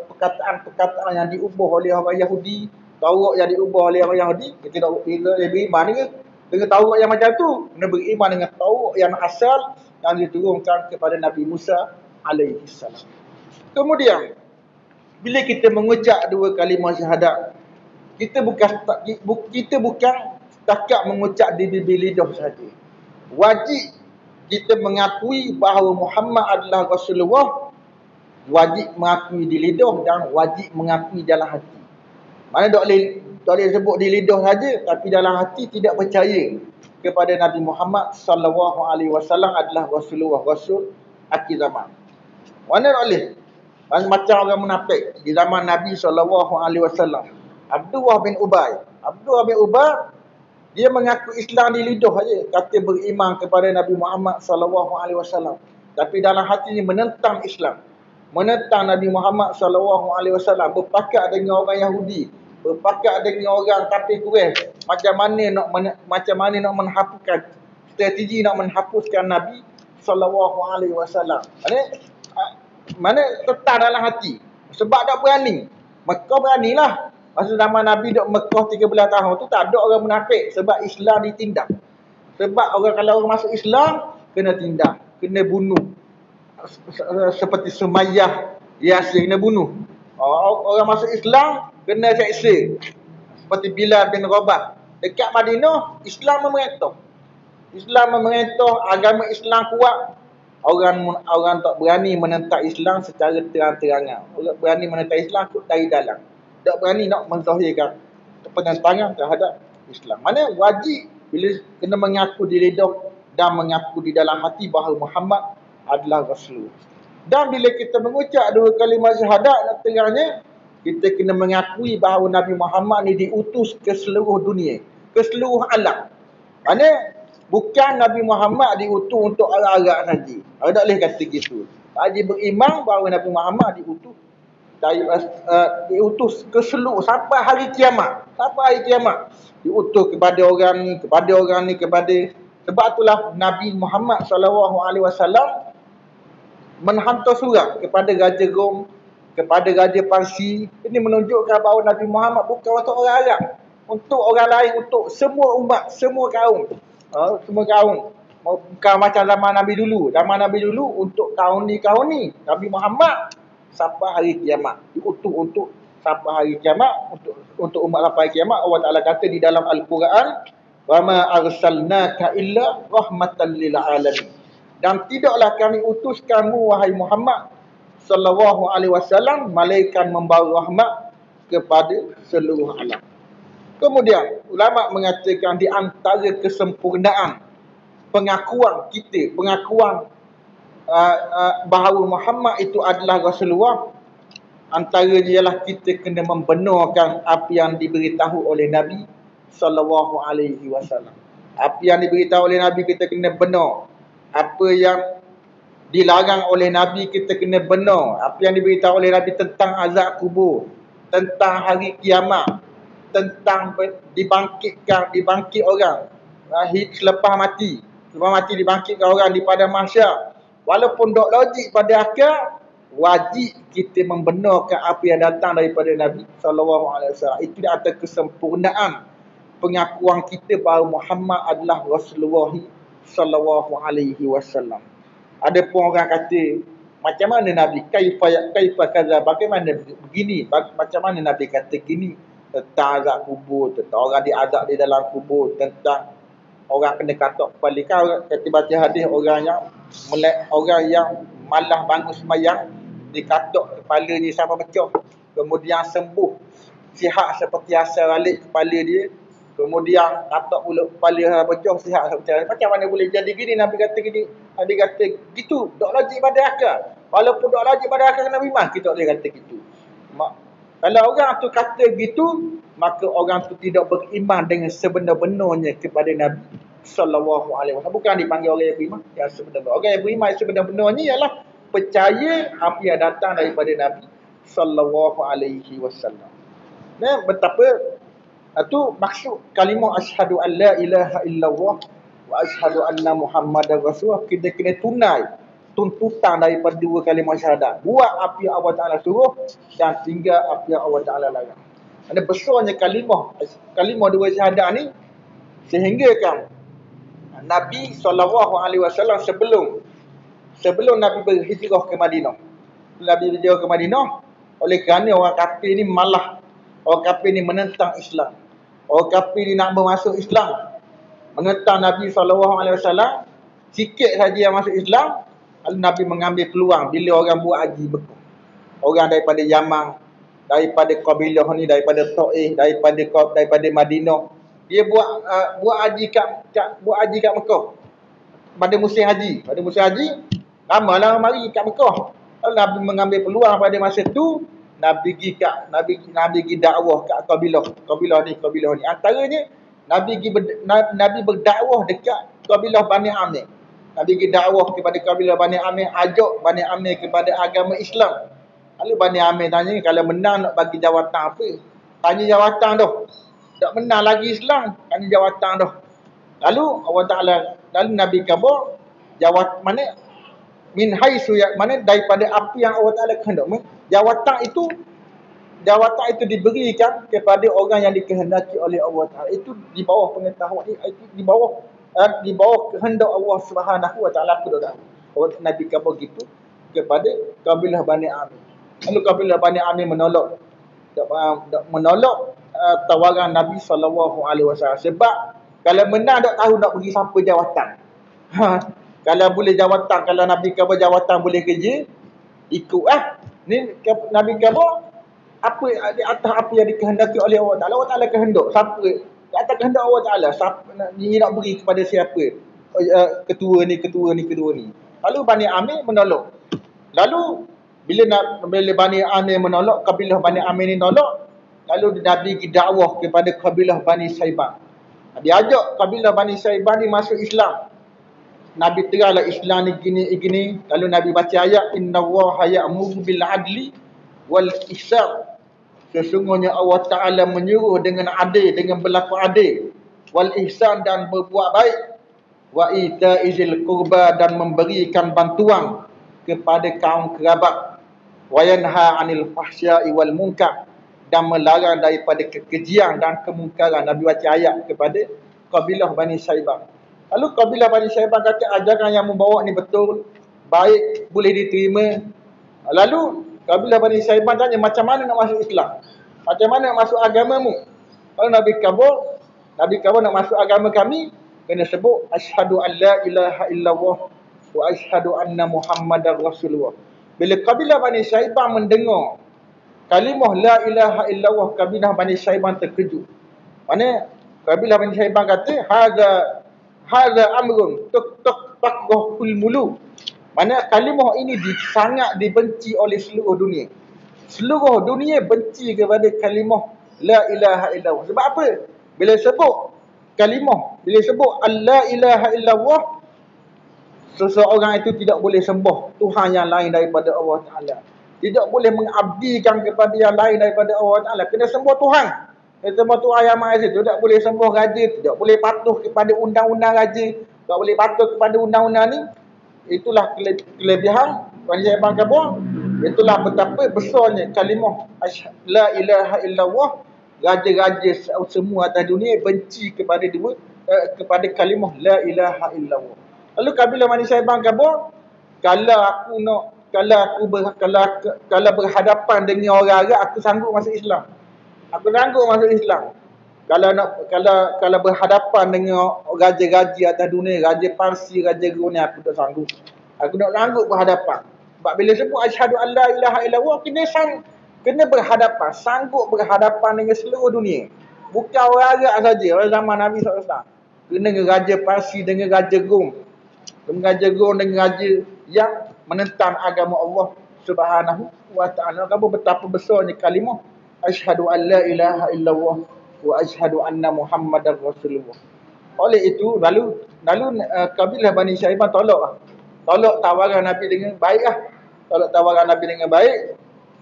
perkataan-perkataan yang diubah oleh orang Yahudi, Taurat yang diubah oleh orang Yahudi. Kita nak beriman dengan Taurat yang macam tu, kena beriman dengan Taurat yang asal yang diturunkan kepada Nabi Musa alaihissalam. Kemudian bila kita mengucap dua kalimah syahadat, kita bukan setakat mengucap di bibir lidah saja. Wajib kita mengakui bahawa Muhammad adalah Rasulullah, wajib mengakui di lidah dan wajib mengakui dalam hati. Mana tak boleh sebut di lidah saja tapi dalam hati tidak percaya kepada Nabi Muhammad SAW adalah Rasulullah, Rasul akhir zaman. Mana tak boleh? Macam orang munafik di zaman Nabi SAW. Abdullah bin Ubay, dia mengaku Islam di lidah saja, kata beriman kepada Nabi Muhammad SAW. Tapi dalam hatinya menentang Islam, menentang Nabi Muhammad SAW, berpakat dengan orang Yahudi, berpakat dengan orang kafir Quraisy, macam mana nak menghapuskan strategi, nak menghapuskan Nabi SAW. Mana tetap dalam hati, sebab tak berani. Mekah beranilah. Masa zaman Nabi duduk Mekah 13 tahun tu tak ada orang munafik, sebab Islam ditindak. Sebab kalau orang masuk Islam kena tindak, kena bunuh. Seperti Sumayyah, Yasir kena bunuh. Orang masuk Islam kena seksa. Seperti Bilal bin Rabah. Dekat Madinah, Islam memerintah. Islam memerintah, agama Islam kuat. Orang tak berani menentang Islam secara terang-terangan. Orang berani menentang Islam dari dalam. Tak berani nak menzahirkan penentangan terhadap Islam. Mana wajib bila kena mengaku di lidah dan mengaku di dalam hati bahawa Muhammad adalah Rasul. Dan bila kita mengucap dua kalimah syahadat, nantinya kita kena mengakui bahawa Nabi Muhammad ni diutus ke seluruh dunia, ke seluruh alam. Mana bukan Nabi Muhammad diutus untuk Arab saja. Tak boleh kata gitu. Wajib beriman bahawa Nabi Muhammad diutus ke seluruh sampai hari kiamat. Sampai hari kiamat. Diutus kepada orang ni, kepada orang ni, sebab itulah Nabi Muhammad SAW menghantar surat kepada Raja Rom, kepada Raja Parsi. Ini menunjukkan bahawa Nabi Muhammad bukan untuk orang Arab, untuk orang lain, untuk semua umat, semua kaum. Semua kaum. Bukan macam zaman Nabi dulu. Zaman Nabi dulu untuk kaum ni. Nabi Muhammad sampai hari kiamat. Diutus untuk sampai hari kiamat, untuk umat sampai hari kiamat. Allah Ta'ala kata di dalam Al-Quran, "Wa ma arsalnaka illa rahmatan lil alamin." Dan tidaklah kami utus kamu wahai Muhammad sallallahu alaihi wasallam malaikat membawa rahmat kepada seluruh alam. Kemudian ulama mengatakan di antara kesempurnaan pengakuan kita, pengakuan bahawa Muhammad itu adalah Rasulullah, antaranya ialah kita kena membenarkan apa yang diberitahu oleh Nabi sallallahu alaihi wasallam. Apa yang diberitahu oleh Nabi kita kena benar. Apa yang dilarang oleh Nabi kita kena benar. Apa yang diberitahu oleh Nabi tentang azab kubur, tentang hari kiamat, tentang dibangkit orang selepas mati dibangkitkan orang di padang mahsyar. Walaupun tak logik pada akal, wajib kita membenarkan apa yang datang daripada Nabi sallallahu alaihi wasallam. Itu di atas kesempurnaan pengakuan kita bahawa Muhammad adalah Rasulullah sallallahu alaihi wasallam. Ada pun orang kata, macam mana Nabi kaifa kaza, bagaimana begini, macam mana Nabi kata gini tentang azab kubur, tentang orang diazab di dalam kubur, tentang orang kena katok kepala. Kau kata baca hadis orang yang malah bangun sembahyang dikatok kepalanya sampai pecah, kemudian sembuh, sihat seperti asal balik kepala dia, kemudian katok mulut kepala pecah, sihat seperti asal. Macam mana boleh jadi gini? Nabi kata gini, Nabi kata gitu, tak logik pada akal. Walaupun tak logik pada akal Nabi mah kita tak boleh kata gitu. Kalau orang tu kata gitu, maka orang tu tidak beriman dengan sebenar-benarnya kepada Nabi sallallahu alaihi wasallam. Bukan dipanggil orang yang beriman yang sebenar-benar. Orang yang beriman yang sebenar-benarnya ialah percaya apa yang datang daripada Nabi sallallahu alaihi wasallam. Nah, betapa itu maksud kalimah asyhadu an la ilaha illallah wa asyhadu anna muhammadar rasulullah. Kita kena tunai tuntutan daripada dua kalimah syahadat. Buat apa yang Allah Ta'ala suruh dan tinggal apa yang Allah Ta'ala larang. Ada besarnya kalimah dua syahadat ni, sehingga kan Nabi SAW sebelum Nabi berhijrah ke Madinah. Nabi berhijrah ke Madinah, oleh kerana orang kafir ni malah, orang kafir ni menentang Islam. Orang kafir ni nak bermasuk Islam, menentang Nabi SAW. Sikit saja yang masuk Islam, lalu Nabi mengambil peluang bila orang buat haji bekal. Orang daripada Yaman, daripada kabilah ni, daripada Taif, daripada Madinah, dia buat haji kat Mekah. Pada musim haji, ramailah mari kat Mekah. Lalu Nabi mengambil peluang pada masa tu, Nabi pergi dakwah kat kabilah ni. Antaranya Nabi berdakwah dekat kabilah Bani Amir. Nabi pergi dakwah kepada kabilah Bani Amir, ajak Bani Amir kepada agama Islam. Lalu Bani Amir tanya, kalau menang nak bagi jawatan apa? Tanya jawatan dah. Tak menang lagi Islam, tanya jawatan dah. Lalu Nabi khabar jawat mana min haisu mana daripada apa yang Allah Taala kehendak. Jawatan itu diberikan kepada orang yang dikehendaki oleh Allah Taala. Itu di bawah pengetahuan, itu di bawah kehendak Allah Subhanahu wa taala. Nabi khabar gitu kepada kabilah Bani Amir. Lalu kabilah Bani Amir menolak tawaran Nabi SAW. Sebab kalau menang tak tahu nak pergi siapa jawatan. Kalau boleh jawatan, kalau Nabi kata jawatan boleh kerja, ikut Ni Nabi kata apa di atas apa yang dikehendaki oleh Allah Taala. Allah Taala kehendak siapa di atas kehendak Allah Taala, siapa nak beri kepada siapa, ketua ni. Lalu Bani Amir menolak. Lalu bila Bani Amir menolak, kabilah Bani Amir ni tolak, lalu Nabi dakwah kepada kabilah Bani Saibah. Nabi ajak kabilah Bani Saibah ni masuk Islam. Nabi teranglah Islam ni gini. Lalu Nabi baca ayat, innallaha ya'muru bil adli wal ihsan. Sesungguhnya Allah Ta'ala menyuruh dengan adil, dengan berlaku adil, wal ihsan, dan berbuat baik, wa ita'izil qurba, dan memberikan bantuan kepada kaum kerabat, wa yanha 'anil fahsya'i wal munkar, dan melarang daripada kekejian dan kemungkaran. Nabi baca ayat kepada kabilah Bani Saibah. Lalu kabilah Bani Saibah kata ajaran yang membawa ni betul, baik, boleh diterima. Lalu kabilah Bani Saibah tanya, macam mana nak masuk Islam? Macam mana nak masuk agamamu? Kalau Nabi kata nak masuk agama kami, kena sebut asyhadu an la ilaha illallah wa asyhadu anna Muhammadar Rasulullah. Bila kabilah Bani Saibah mendengar kalimah la ilaha illallah, kabilah Bani Saibah terkejut. Mana kabilah Bani Saibah kata hadza amrun takrahul muluk. Mana kalimah ini sangat dibenci oleh seluruh dunia. Seluruh dunia benci kepada kalimah la ilaha illallah. Sebab apa? Bila sebut kalimah, bila sebut la ilaha illallah, seseorang itu tidak boleh sembah Tuhan yang lain daripada Allah Ta'ala. Tidak boleh mengabdikan kepada yang lain daripada Allah Ta'ala. Kena sembah Tuhan. Kena sembah Tuhan yang Maha Esa. Tidak boleh sembah raja. Tidak boleh patuh kepada undang-undang raja. Tak boleh patuh kepada undang-undang ni. Itulah kelebihan Bani Saibah kabur. Itulah betapa besarnya kalimah la ilaha illallah. Raja-raja semua atas dunia benci kepada kepada kalimah la ilaha illallah. Lalu kabilah Bani Saibah kabur, kalau berhadapan dengan orang Arab, aku sanggup masuk Islam. Kalau berhadapan dengan raja-raja atas dunia, raja Parsi, raja Rom, aku tak sanggup. Aku tak sanggup berhadapan. Sebab bila sebut asyhadu an la ilaha illallah, kena berhadapan, sanggup berhadapan dengan seluruh dunia. Bukan orang Arab saja, orang zaman Nabi SAW. Kena dengan raja Parsi, dengan raja Rom. Dengan raja yang menentang agama Allah Subhanahu wa Ta'ala. Kamu betapa besarnya kalimah asyhadu an la ilaha illallah wa asyhadu anna Muhammadar Rasulullah. Oleh itu lalu kabilah Bani Saibah tolak tawaran Nabi dengan baik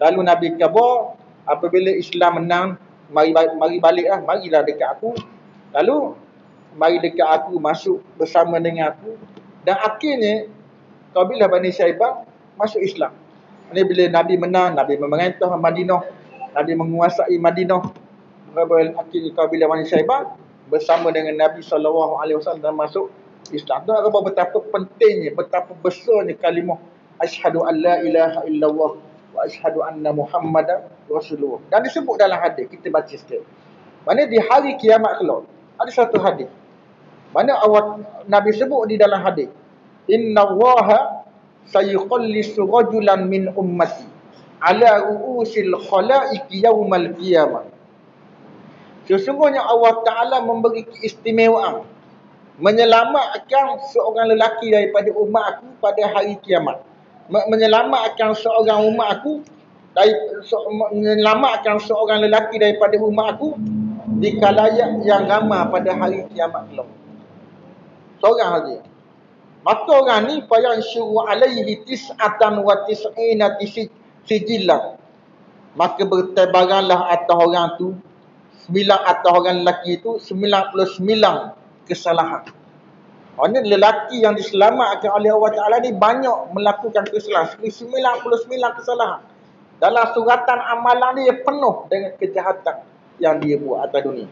Lalu Nabi kata, apabila Islam menang, marilah dekat aku. Lalu mari dekat aku, masuk bersama dengan aku. Dan akhirnya kabilah Bani Saibah masuk Islam. Ini bila Nabi menang, Nabi memerintah Madinah, Nabi menguasai Madinah. Akhirnya kabilah Bani Saibah bersama dengan Nabi SAW dan masuk Islam. Itu apa betapa pentingnya, betapa besarnya kalimah asyhadu an la ilaha illallah wa asyhadu anna Muhammadar Rasulullah. Dan disebut dalam hadis, kita baca sikit. Mana di hari kiamat kelak, ada satu hadis. Mana Nabi sebut di dalam hadis, innallaha sayuqallisu rajulan min ummati ala ru'usil khalaiqi yaumal qiyamah. Sesungguhnya Allah Ta'ala memberi keistimewaan menyelamatkan seorang lelaki daripada umat aku pada hari kiamat. Menyelamatkan seorang lelaki daripada umat aku di khalayak yang ramai pada hari kiamat kelak. Seorang saja. Maka orang ni fayan syuru alaihi tis'atan wa tis'ina sijillah. Maka bertebaranlah atas orang tu, atas orang lelaki itu 99 kesalahan. Maksudnya lelaki yang diselamatkan oleh Allah Ta'ala ni banyak melakukan kesalahan. 99 kesalahan. Dalam suratan amalan dia penuh dengan kejahatan yang dia buat atas dunia.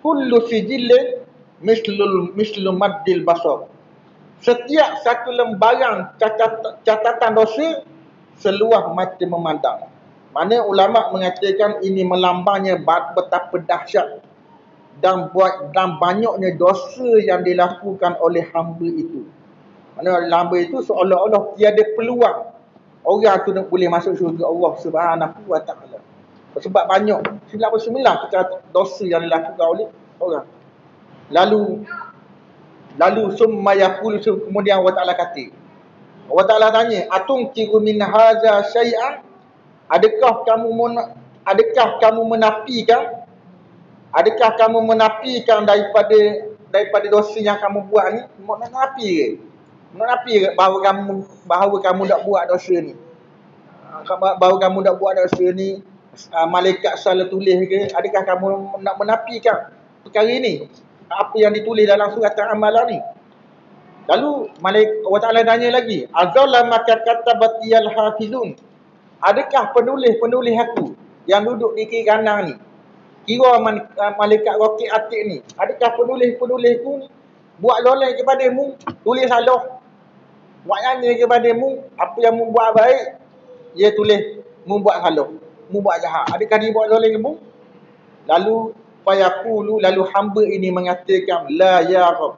Kullu sijillin mislu maddil basar. Setiap satu lembaran catatan dosa seluah mata memandang. Mana ulama mengatakan ini melambangnya betapa dahsyat dan banyaknya dosa yang dilakukan oleh hamba itu. Mana hamba itu seolah-olah tiada peluang orang tu boleh masuk syurga Allah Subhanahu wa taala. Sebab banyak 99 perkara dosa yang dilakukan oleh orang. Lalu summa yaqulu, kemudian Allah Taala kata. Allah Taala tanya, "Atunkiru min hadza syai'an?" Adakah kamu menafikan? Adakah kamu menafikan daripada dosa yang kamu buat ni? Menafi ke? Menafi ke bahawa kamu tak buat dosa ni? Bahawa kamu tak buat dosa ni, malaikat salah tulis ke? Adakah kamu nak menafikan perkara ini? Apa yang ditulis dalam surat amalan ni? Lalu Allah Ta'ala tanya lagi, "Azalamaka katabatiyal hafizun?" Adakah penulis-penulis aku yang duduk di kiri kanan ni, kira malaikat rokit atik ni, adakah penulis-penulisku ni buat loleng kepadamu, tulis salah, buat nyanyi kepadamu, apa yang mu buat baik, dia tulis mu buat salah, mu buat jahat. Adakah dia buat loleng kamu? Lalu hamba ini mengatakan, "La ya Rabb."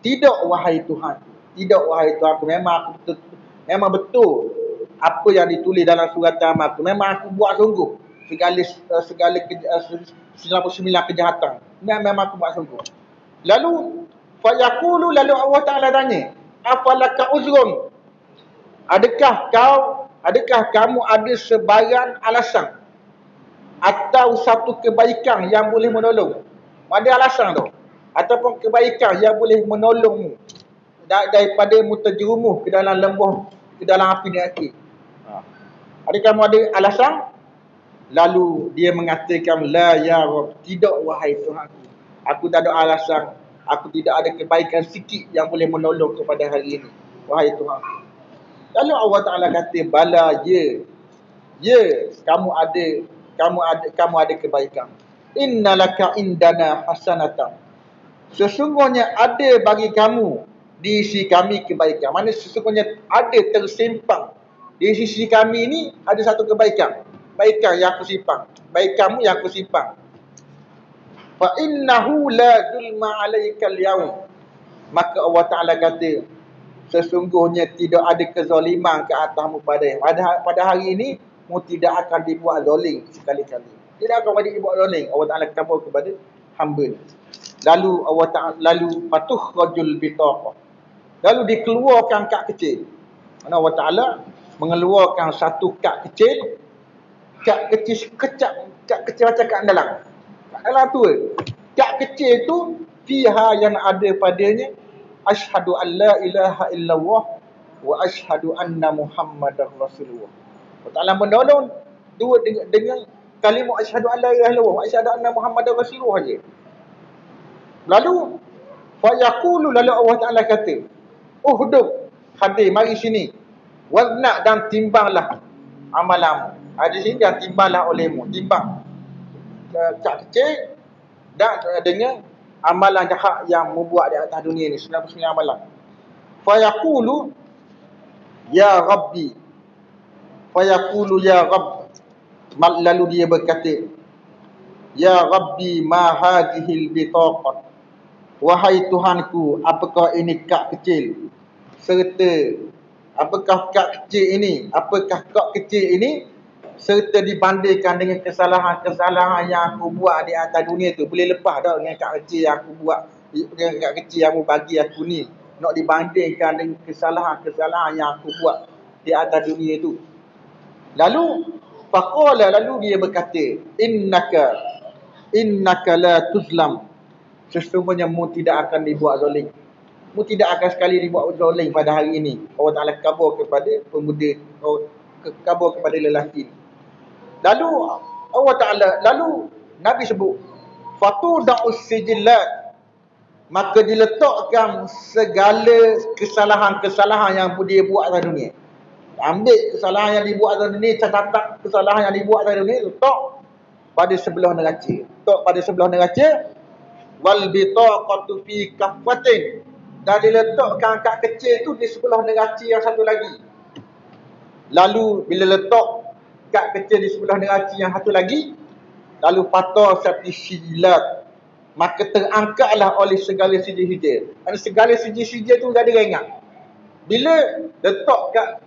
Tidak wahai Tuhan. Tidak wahai Tuhan. Memang betul apa yang ditulis dalam surat amal tu. Memang aku buat sungguh. Segala 99 kejahatan. Memang aku buat sungguh. Lalu Allah Ta'ala tanya, "Afalaka uzrun?" Adakah kamu ada sebarang alasan atau satu kebaikan yang boleh menolong? Ada alasan tu, ataupun kebaikan yang boleh menolongmu daripada mu terjerumus ke dalam lembah, ke dalam api neraka. Adakah kamu ada alasan? Lalu dia mengatakan, "La ya Rabb." Tidak wahai Tuhanku. Aku tak ada alasan. Aku tidak ada kebaikan sikit yang boleh menolong kepada hari ini, wahai Tuhanku. Lalu Allah Ta'ala kata, "Bala, ya. Ya, kamu ada kebaikan. Innalaka indana hasanatan." Sesungguhnya ada bagi kamu di sisi kami kebaikan. Mana sesungguhnya ada tersimpan di sisi kami ni ada satu kebaikan. Kebaikan yang aku simpan. Baik kamu yang aku simpan. Fa innahu la zulma alaikal yaum. Maka Allah Ta'ala kata, sesungguhnya tidak ada kezaliman ke atasmu pada hari ini, mu tidak akan dibuat zalim sekali-kali. Tidak akan dibuat zalim. Allah Ta'ala kata kepada hamba ni. Lalu patuh rajul bitaqah. Lalu dikeluarkan kad kecil. Mana Allah Ta'ala mengeluarkan satu kad kecil. Kad kecil macam kad dalam. Kad dalam tu. Kad kecil tu fiha yang ada padanya asyhadu an la ilaha illallah wa asyhadu anna muhammadar rasulullah. Allah Ta'ala menolong dua dengan kalimah asyhadu an la ilaha illallah wa asyhadu anna muhammadar rasulullah saja. Lalu lalu Allah Ta'ala kata, "Uhdub, hadir, mari sini. Wazna, dan timbanglah amalanmu." Di sini dan timbanglah olehmu. Timbang kat kecil dan dengan amalan jahat yang membuat di atas dunia ni, 99 amalan. Fayaqulu ya Rabbi. Fayaqulu ya Rabb. Lalu dia berkata, "Ya Rabbi, ma hadhil bitaqah." Wahai Tuhanku, apakah ini kad kecil? Serta apakah kad kecil ini serta dibandingkan dengan kesalahan-kesalahan yang aku buat di atas dunia tu. Boleh lepas tak dengan kad kecil yang aku buat, dengan kad kecil yang aku bagi aku ni, nak dibandingkan dengan kesalahan-kesalahan yang aku buat di atas dunia tu. Lalu dia berkata, innaka la tuzlam. Sesungguhnya mu tidak akan dibuat zalim. Mu tidak akan sekali dibuat zalim pada hari ini. Allah Ta'ala kabar kepada pemuda, kabar kepada lelaki. Lalu Nabi sebut, "Fatuda'us sijillat." Maka diletakkan segala kesalahan-kesalahan yang dia buat atas dunia. Ambil kesalahan yang dibuat atas dunia, catatan kesalahan yang dibuat atas dunia, letak pada sebelah neraca. Wal bitaqatu fi kaffatin. Dan diletakkan kad kecil tu di sebelah neraca yang satu lagi. Lalu bila letak kad kecil di sebelah neraca yang satu lagi, lalu patah satu sijilat, maka terangkatlah oleh segala sijil-sijil. Dan segala sijil-sijil tu jadi ringan. Bila letak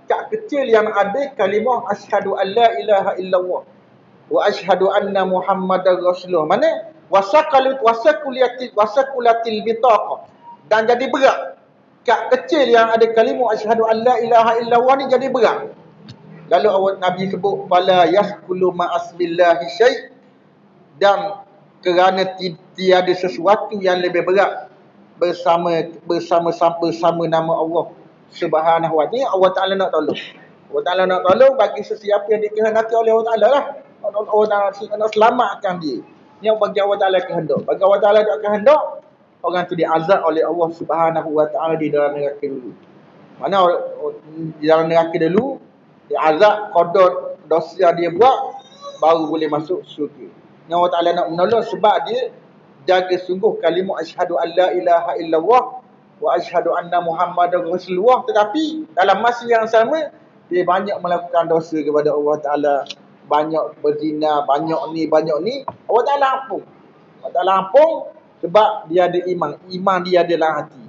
kad kecil yang ada kalimah asyhadu an la ilaha illallah wa asyhadu anna muhammadar rasulullah, mana wasakulatil bitaqah, dan jadi berat. Kad kecil yang ada kalimah asyhadu an la ilaha illallah ni jadi berat. Lalu awak Nabi sebut fala yasqulu ma'asbillahi syai', dan kerana tiada sesuatu yang lebih berat bersama nama Allah Subhanahu wa ta'ala. Allah Ta'ala nak tolong. Allah Ta'ala nak tolong bagi sesiapa yang dikehendaki oleh Allah Ta'ala lah. Allah Ta'ala nak selamatkan dia. Yang bagi Allah Ta'ala kehendak. Bagi Allah Ta'ala tak kehendak, orang tu diazab oleh Allah Subhanahu wa ta'ala di dalam neraka dulu. Mana di dalam neraka dulu diazab qadar dosa dia buat, baru boleh masuk syurga. Yang Allah Ta'ala nak menolong sebab dia jaga sungguh kalimah asyhadu an la ilaha illallah wa asyhadu anna muhammadar rasulullah, tetapi dalam masa yang sama dia banyak melakukan dosa kepada Allah Ta'ala, banyak berzina, banyak ni. Allah Ta'ala ampun. Allah Ta'ala ampun sebab dia ada iman dia ada dalam hati.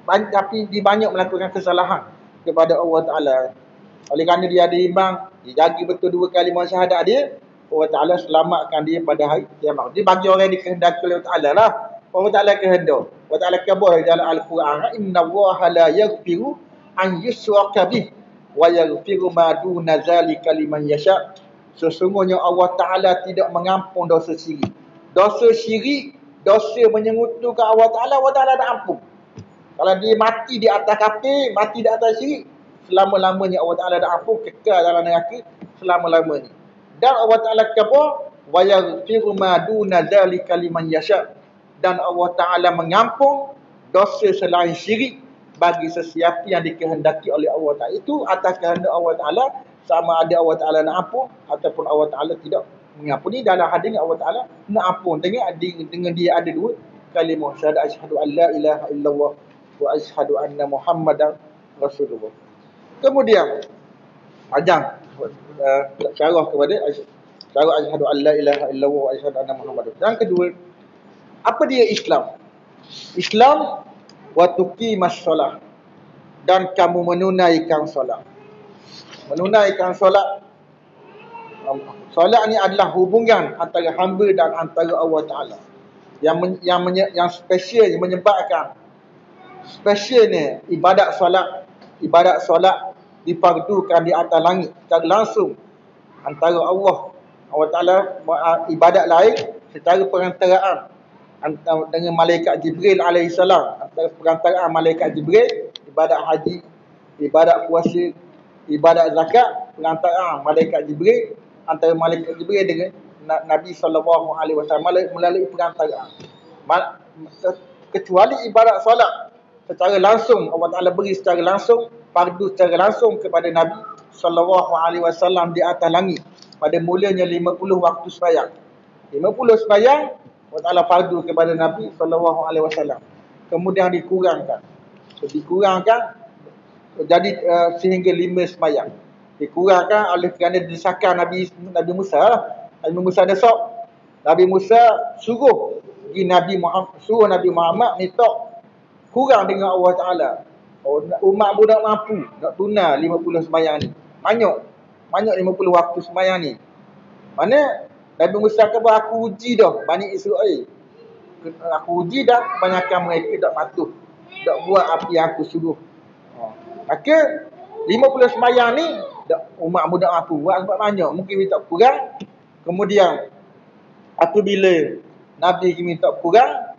Tapi dia banyak melakukan kesalahan kepada Allah Ta'ala. Oleh kerana dia ada iman, dia jaga betul dua kalimah syahadat dia, Allah Ta'ala selamatkan dia pada hari kiamat. Dia bagi orang yang dikehendaki oleh Allah Ta'ala lah. Allah Ta'ala kehendak. Allah Ta'ala kabar dalam Al-Quran, innallaha la yaghfiru an yushraka bih wa yaghfiru ma duna zalika liman yasha. Sesungguhnya Allah Ta'ala tidak mengampun dosa syirik. Dosa syirik, dosa menyengutukan Allah Ta'ala dah ampun. Kalau dia mati di atas kafir, mati di atas syirik, selama-lamanya Allah Ta'ala dah ampun, kekal dalam neraka selama-lamanya. Dan Allah Ta'ala kata wa yaghfiru ma duna zalika liman yasha, dan Allah Ta'ala mengampun dosa selain syirik bagi sesiapa yang dikehendaki oleh Allah Ta'ala. Itu atas kehendak Allah Ta'ala, sama ada Allah Ta'ala nak ampun ataupun Allah Ta'ala tidak mengampuni. Dalam hadis Allah Ta'ala nak ampun dengan dia ada dua kalimah syahadat asyhadu an la ilaha illallah wa asyhadu anna muhammadar rasulullah. Kemudian ajang syarah kepada syarah asyhadu an la ilaha illallah wa asyhadu anna muhammadar. Yang kedua, apa dia Islam? Islam wa tuqimas solah, dan kamu menunaikan solat. Menunaikan solat. Solat ni adalah hubungan antara hamba dan antara Allah Ta'ala. Yang special, yang menyebabkan special ni ibadat solat difardukan di atas langit secara langsung antara Allah Ta'ala. Ibadat lain secara perantaraan dengan malaikat Jibril alaihissalam, antara perantaraan malaikat Jibril, ibadat haji, ibadat puasa, ibadat zakat, perantaraan malaikat Jibril, antara malaikat Jibril dengan Nabi SAW melalui perantaraan. Kecuali ibadat solat secara langsung, Allah Ta'ala beri secara langsung, fardu secara langsung kepada Nabi SAW di atas langit pada mulanya 50 waktu sembahyang. 50 sembahyang Allah Ta'ala fardu kepada Nabi SAW. Kemudian dikurangkan jadi sehingga 5 sembahyang. Dikurangkan oleh kerana desakan Nabi Musa lah. Nabi Musa desak. Nabi Musa suruh Nabi Muhammad minta kurang dengan Allah Ta'ala. Umat budak mampu nak tunai 50 sembahyang ni. Banyak 50 waktu sembahyang ni. Mana Nabi Musa kata, aku uji dah Bani Israel. Aku uji dah kebanyakan mereka tak patuh, tak buat apa yang aku suruh. Maka 50 sembahyang ni umat budak mampu buat sebab banyak, mungkin minta kurang. Kemudian apabila Nabi minta kurang,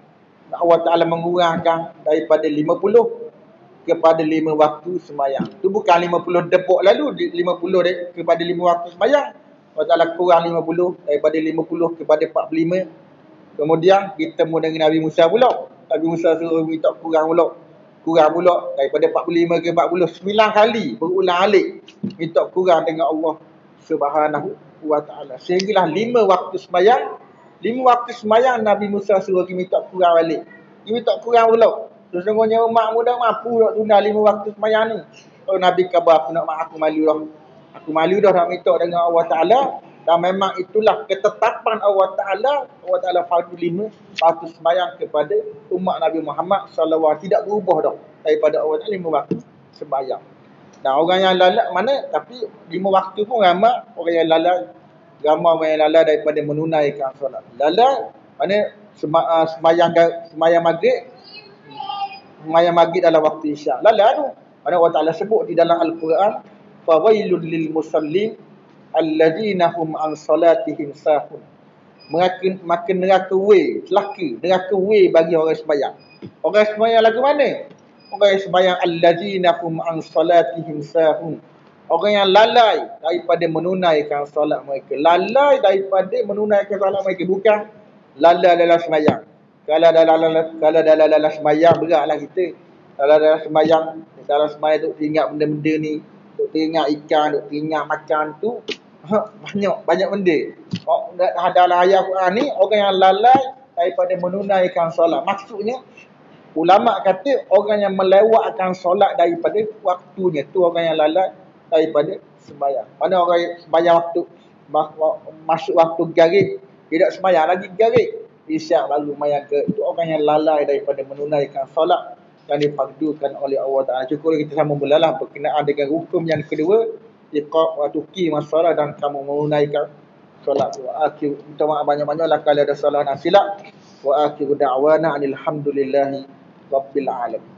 Allah Ta'ala mengurangkan daripada 50 kepada 5 waktu sembahyang. Itu bukan 50 depok lalu, 50 kepada 5 waktu sembahyang. Allah Ta'ala kurang 50 daripada 50 kepada 45. Kemudian bertemu dengan Nabi Musa pula. Nabi Musa suruh minta kurang pula daripada 45 ke 40. 9 kali berulang-alik minta kurang dengan Allah Subhanahu wa Ta'ala. Sehinggalah 5 waktu sembahyang. 5 waktu sembahyang Nabi Musa suruh minta kurang balik. Dia minta kurang pula. Sesungguhnya umat muda mampu nak tunda 5 waktu sembahyang ni. Kalau Nabi khabar aku nak mak aku malu lah. Aku malu dah nak minta dengan Allah Ta'ala. Dan memang itulah ketetapan Allah Ta'ala. Allah Ta'ala fardu 5. Waktu sembahyang kepada umat Nabi Muhammad SAW. Tidak berubah dah. Daripada Allah Ta'ala 5 waktu sembahyang. Nah, orang yang lalai mana? Tapi 5 waktu pun ramai orang yang lalai. Ramai orang yang lalai daripada menunaikan solat. Lalai mana? Sembahyang maghrib. Sembahyang maghrib dalam waktu isyak. Lalai tu. Mana Allah Ta'ala sebut di dalam Al-Quran, fawailul lil musallin alladzina hum an salatihim sahun. Maka neraka neraka bagi orang sembahyang. Orang sembahyang lagu mana? Orang yang sembahyang alladzina hum an salatihim sahun. Orang yang lalai daripada menunaikan solat mereka. Lalai daripada menunaikan solat mereka, bukan lalai dalam sembahyang. Kalau dalam sembahyang beratlah kita. Kalau dalam sembahyang tu teringat benda-benda ni, duk teringat ikan, duk teringat makan tu, banyak benda. Dalam ayat Quran ni, orang yang lalai daripada menunaikan solat. Maksudnya, ulama kata orang yang melewatkan solat daripada waktunya, tu orang yang lalai daripada sembahyang. Mana orang yang sembahyang waktu masuk waktu garis, tidak sembahyang lagi garis, isyak baru sembahyang ke, itu orang yang lalai daripada menunaikan solat yang difardukan oleh Allah Ta'ala. Cukup kita sama belalah berkenaan dengan hukum yang kedua, iqam wa tuqim as-salat, dan kamu menunaikan solat. Wa akhir, minta maaf banyak-banyaklah kalau ada salah dan silap. Wa akhiru da'wana alhamdulillahi rabbil alamin.